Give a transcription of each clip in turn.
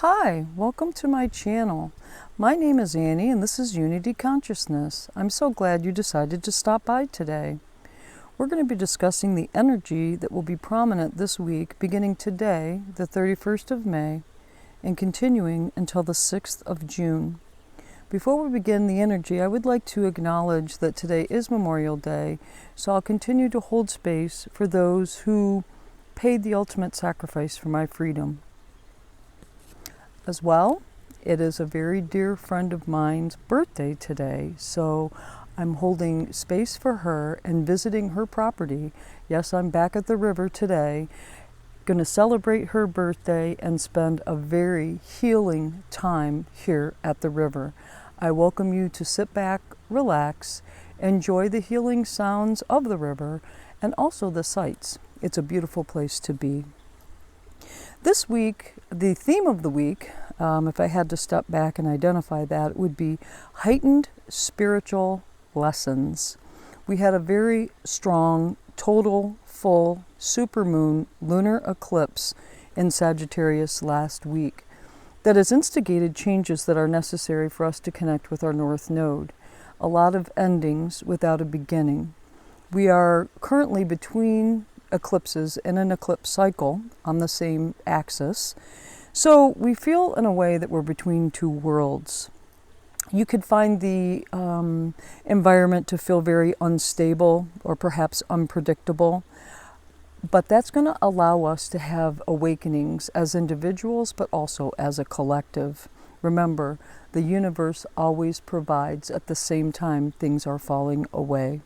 Hi, welcome to my channel. My name is Annie and this is Unity Consciousness. I'm so glad you decided to stop by today. We're going to be discussing the energy that will be prominent this week beginning today, the 31st of May, and continuing until the 6th of June. Before we begin the energy, I would like to acknowledge that today is Memorial Day, so I'll continue to hold space for those who paid the ultimate sacrifice for my freedom. As well, it is a very dear friend of mine's birthday today, so I'm holding space for her and visiting her property. Yes, I'm back at the river today, going to celebrate her birthday and spend a very healing time here at the river. I welcome you to sit back, relax, enjoy the healing sounds of the river and also the sights. It's a beautiful place to be. This week, the theme of the week, if I had to step back and identify that, would be heightened spiritual lessons. We had a very strong, total, full SuperMoon lunar eclipse in Sagittarius last week that has instigated changes that are necessary for us to connect with our North Node. A lot of endings without a beginning. We are currently between eclipses in an eclipse cycle on the same axis. So we feel in a way that we're between two worlds. You could find the environment to feel very unstable or perhaps unpredictable, but that's going to allow us to have awakenings as individuals, but also as a collective. Remember, the universe always provides at the same time things are falling away.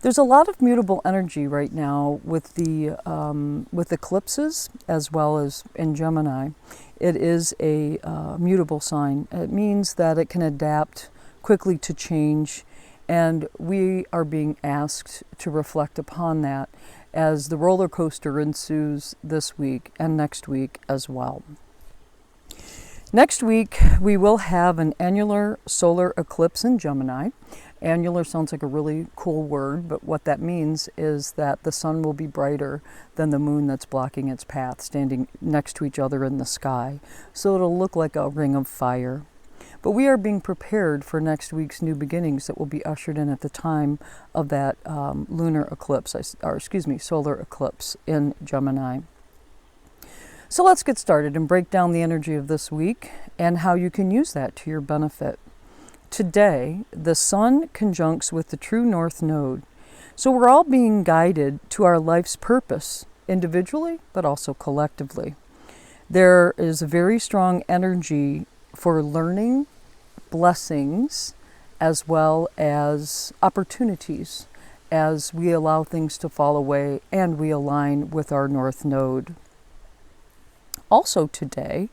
There's a lot of mutable energy right now with the with eclipses as well as in Gemini. It is a mutable sign. It means that it can adapt quickly to change, and we are being asked to reflect upon that as the roller coaster ensues this week and next week as well. Next week, we will have an annular solar eclipse in Gemini. Annular sounds like a really cool word, but what that means is that the sun will be brighter than the moon that's blocking its path, standing next to each other in the sky. So it'll look like a ring of fire. But we are being prepared for next week's new beginnings that will be ushered in at the time of that lunar eclipse, solar eclipse in Gemini. So let's get started and break down the energy of this week and how you can use that to your benefit. Today, the sun conjuncts with the true North Node. So we're all being guided to our life's purpose, individually, but also collectively. There is a very strong energy for learning, blessings, as well as opportunities as we allow things to fall away and we align with our North Node. Also today,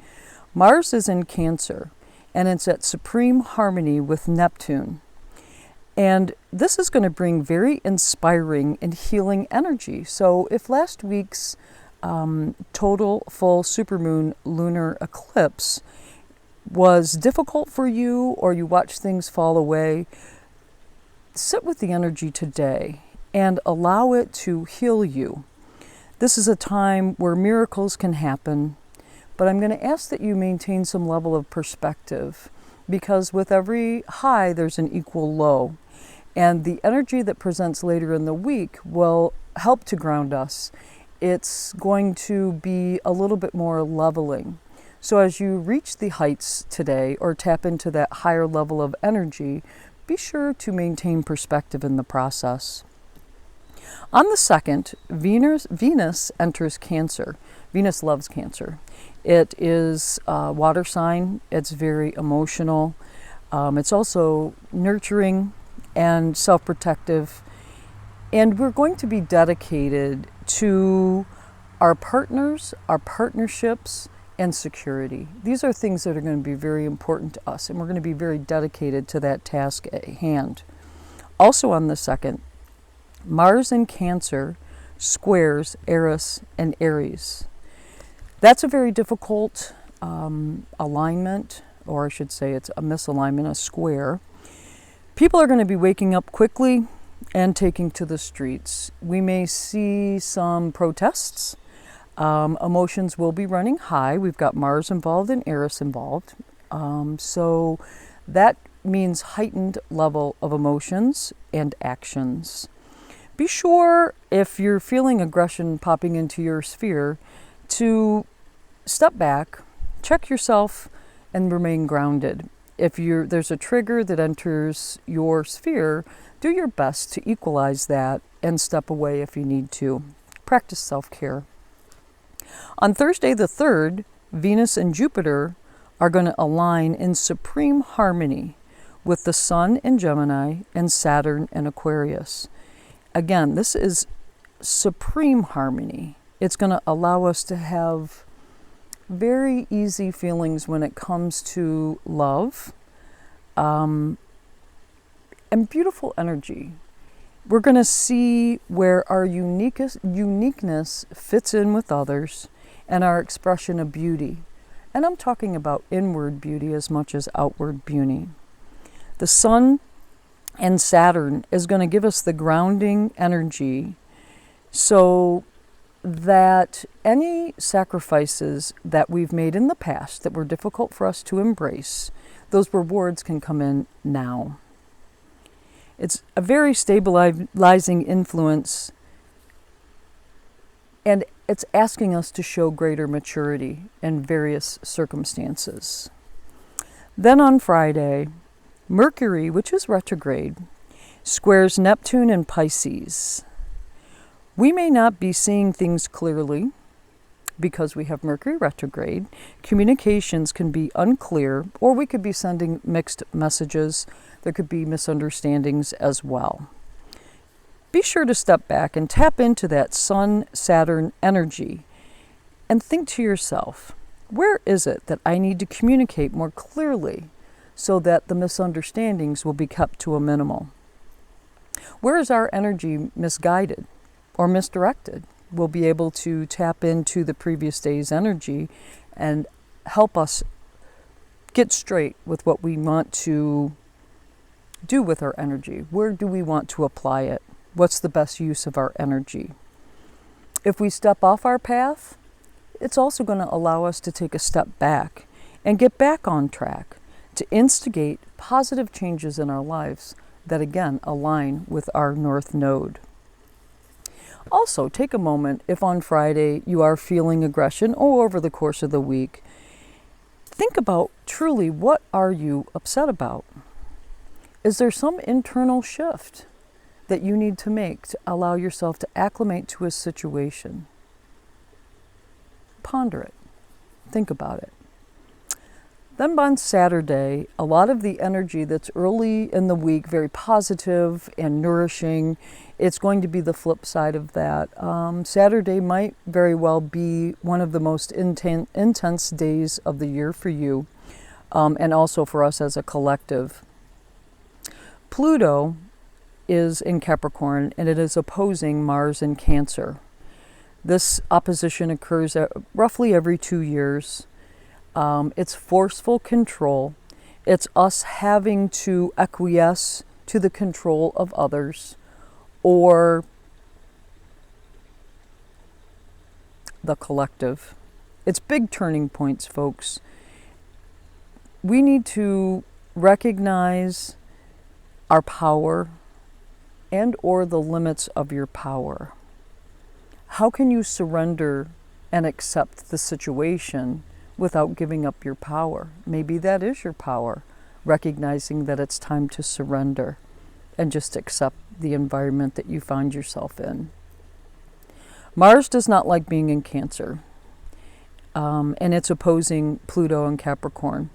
Mars is in Cancer, and it's at supreme harmony with Neptune. And this is going to bring very inspiring and healing energy. So if last week's total full supermoon lunar eclipse was difficult for you or you watched things fall away, sit with the energy today and allow it to heal you. This is a time where miracles can happen. But I'm going to ask that you maintain some level of perspective, because with every high, there's an equal low. And the energy that presents later in the week will help to ground us. It's going to be a little bit more leveling. So as you reach the heights today or tap into that higher level of energy, be sure to maintain perspective in the process. On the 2nd, Venus enters Cancer. Venus loves Cancer. It is a water sign. It's very emotional. It's also nurturing and self-protective. And we're going to be dedicated to our partners, our partnerships, and security. These are things that are going to be very important to us, and we're going to be very dedicated to that task at hand. Also on the 2nd, Mars in Cancer squares Eris and Aries. That's a very difficult alignment, or I should say it's a misalignment, a square. People are going to be waking up quickly and taking to the streets. We may see some protests. Emotions will be running high. We've got Mars involved and Eris involved. So that means heightened level of emotions and actions. Be sure, if you're feeling aggression popping into your sphere, to step back, check yourself, and remain grounded. If there's a trigger that enters your sphere, do your best to equalize that and step away if you need to. Practice self-care. On Thursday the 3rd, Venus and Jupiter are going to align in supreme harmony with the Sun in Gemini and Saturn in Aquarius. Again, this is supreme harmony. It's going to allow us to have very easy feelings when it comes to love, and beautiful energy. We're going to see where our uniqueness fits in with others and our expression of beauty. And I'm talking about inward beauty as much as outward beauty. The Sun and Saturn is going to give us the grounding energy so that any sacrifices that we've made in the past that were difficult for us to embrace, those rewards can come in now. It's a very stabilizing influence, and it's asking us to show greater maturity in various circumstances. Then on Friday, Mercury, which is retrograde, squares Neptune in Pisces. We may not be seeing things clearly because we have Mercury retrograde. Communications can be unclear, or we could be sending mixed messages. There could be misunderstandings as well. Be sure to step back and tap into that Sun-Saturn energy and think to yourself, where is it that I need to communicate more clearly so that the misunderstandings will be kept to a minimal? Where is our energy misguided or misdirected? We'll be able to tap into the previous day's energy and help us get straight with what we want to do with our energy. Where do we want to apply it? What's the best use of our energy? If we step off our path, it's also going to allow us to take a step back and get back on track to instigate positive changes in our lives that again align with our North Node. Also, take a moment if on Friday you are feeling aggression or over the course of the week. Think about truly, what are you upset about? Is there some internal shift that you need to make to allow yourself to acclimate to a situation? Ponder it. Think about it. Then on Saturday, a lot of the energy that's early in the week, very positive and nourishing, it's going to be the flip side of that. Saturday might very well be one of the most intense days of the year for you, and also for us as a collective. Pluto is in Capricorn, and it is opposing Mars in Cancer. This opposition occurs roughly every 2 years. It's forceful control. It's us having to acquiesce to the control of others or the collective. It's big turning points, folks. We need to recognize our power and or the limits of your power. How can you surrender and accept the situation without giving up your power? Maybe that is your power, recognizing that it's time to surrender and just accept the environment that you find yourself in. Mars does not like being in Cancer, and it's opposing Pluto and Capricorn,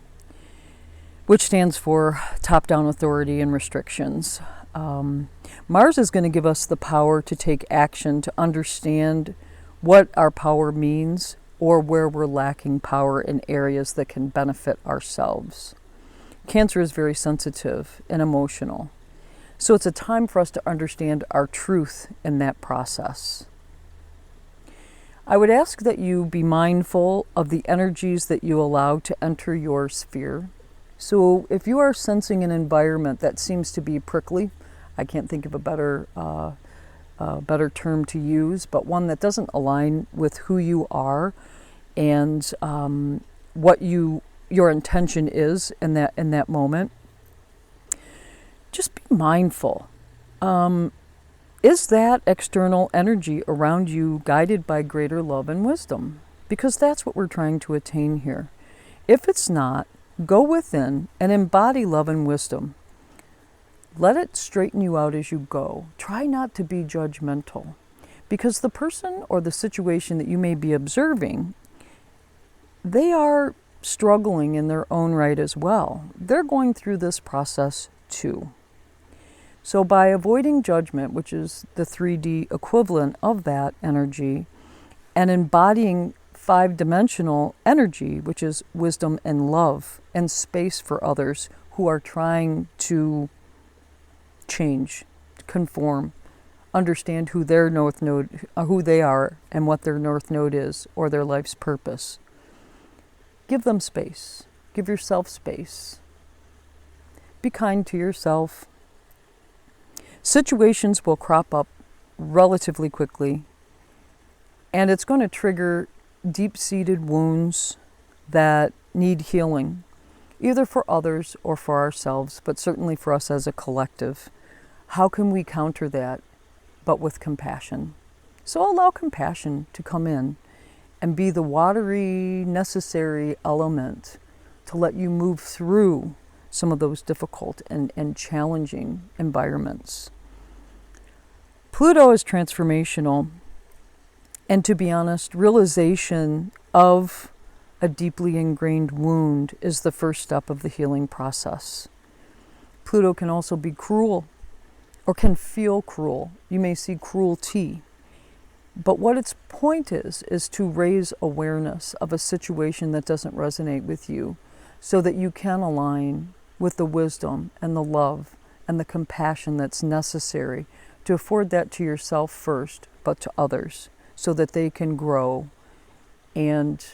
which stands for top-down authority and restrictions. Mars is going to give us the power to take action, to understand what our power means, or where we're lacking power in areas that can benefit ourselves. Cancer is very sensitive and emotional. So it's a time for us to understand our truth in that process. I would ask that you be mindful of the energies that you allow to enter your sphere. So if you are sensing an environment that seems to be prickly, I can't think of a better a better term to use, but one that doesn't align with who you are and what your intention is in that moment. Just be mindful. Is that external energy around you guided by greater love and wisdom? Because that's what we're trying to attain here. If it's not, go within and embody love and wisdom. Let it straighten you out as you go. Try not to be judgmental, because the person or the situation that you may be observing, they are struggling in their own right as well. They're going through this process too. So by avoiding judgment, which is the 3D equivalent of that energy, and embodying 5-dimensional energy, which is wisdom and love and space for others who are trying to change, conform, understand who their north node, who they are and what their north node is or their life's purpose. Give them space. Give yourself space. Be kind to yourself. Situations will crop up relatively quickly, and it's going to trigger deep-seated wounds that need healing, either for others or for ourselves, but certainly for us as a collective. How can we counter that but with compassion? So allow compassion to come in and be the watery, necessary element to let you move through some of those difficult and challenging environments. Pluto is transformational, and to be honest, realization of a deeply ingrained wound is the first step of the healing process. Pluto can also be cruel, or can feel cruel. You may see cruelty. But what its point is to raise awareness of a situation that doesn't resonate with you, so that you can align with the wisdom and the love and the compassion that's necessary to afford that to yourself first, but to others, so that they can grow and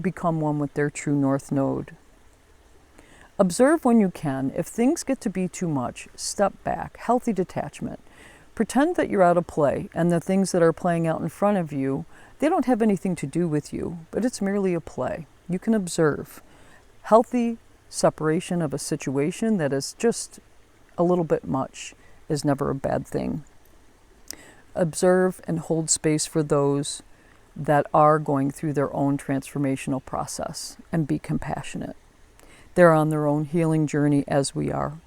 become one with their true north node. Observe when you can. If things get to be too much, step back. Healthy detachment. Pretend that you're out of play and the things that are playing out in front of you, they don't have anything to do with you, but it's merely a play. You can observe. Healthy separation of a situation that is just a little bit much is never a bad thing. Observe and hold space for those that are going through their own transformational process, and be compassionate. They're on their own healing journey as we are.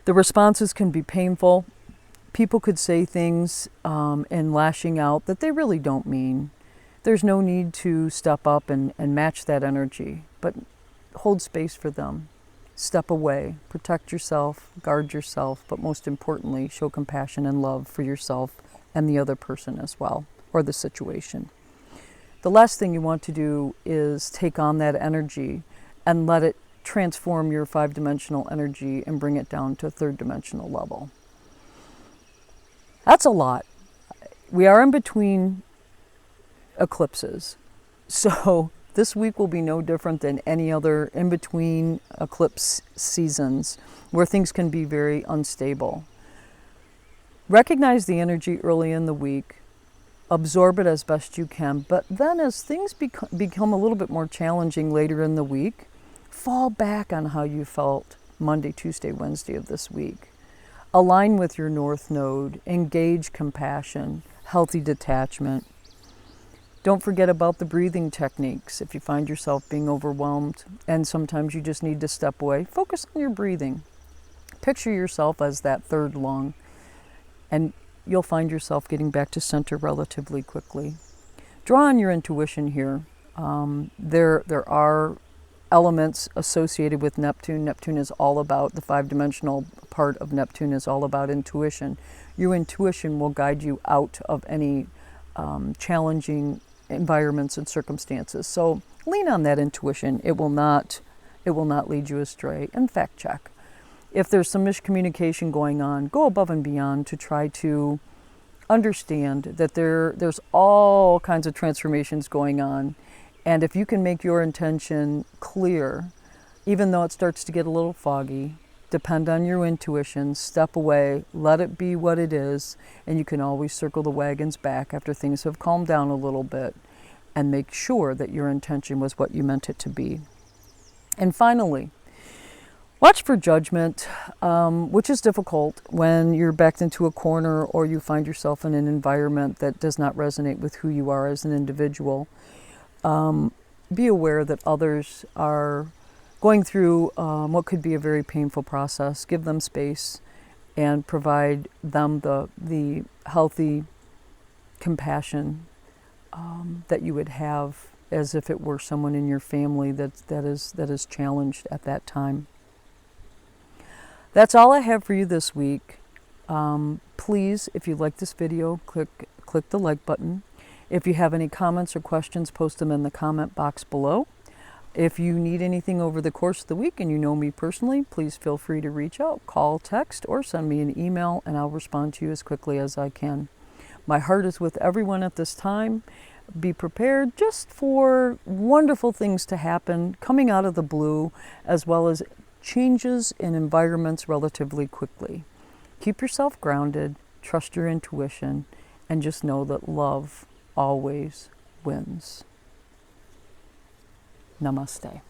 The responses can be painful. People could say things in lashing out that they really don't mean. There's no need to step up and match that energy, but hold space for them. Step away, protect yourself, guard yourself, but most importantly, show compassion and love for yourself and the other person as well, or the situation. The last thing you want to do is take on that energy and let it transform your 5-dimensional energy and bring it down to a 3rd-dimensional level. That's a lot. We are in between eclipses, so this week will be no different than any other in-between eclipse seasons where things can be very unstable. Recognize the energy early in the week, absorb it as best you can, but then as things become a little bit more challenging later in the week, fall back on how you felt Monday, Tuesday, Wednesday of this week. Align with your north node, engage compassion, healthy detachment. Don't forget about the breathing techniques. If you find yourself being overwhelmed and sometimes you just need to step away, focus on your breathing. Picture yourself as that third lung, and you'll find yourself getting back to center relatively quickly. Draw on your intuition here. There are elements associated with Neptune. Neptune is all about, the 5-dimensional part of Neptune is all about intuition. Your intuition will guide you out of any challenging environments and circumstances. So lean on that intuition. It will not lead you astray. And fact check. If there's some miscommunication going on, go above and beyond to try to understand that there's all kinds of transformations going on. And if you can make your intention clear, even though it starts to get a little foggy, Depend on your intuition, step away, let it be what it is, and you can always circle the wagons back after things have calmed down a little bit and make sure that your intention was what you meant it to be. And finally, watch for judgment, which is difficult when you're backed into a corner or you find yourself in an environment that does not resonate with who you are as an individual. Be aware that others are going through what could be a very painful process. Give them space and provide them the healthy compassion that you would have as if it were someone in your family that is challenged at that time. That's all I have for you this week. Please, if you like this video, click the like button. If you have any comments or questions, post them in the comment box below. If you need anything over the course of the week and you know me personally, please feel free to reach out, call, text, or send me an email, and I'll respond to you as quickly as I can. My heart is with everyone at this time. Be prepared just for wonderful things to happen coming out of the blue, as well as changes in environments relatively quickly. Keep yourself grounded, trust your intuition, and just know that love always wins. Namaste.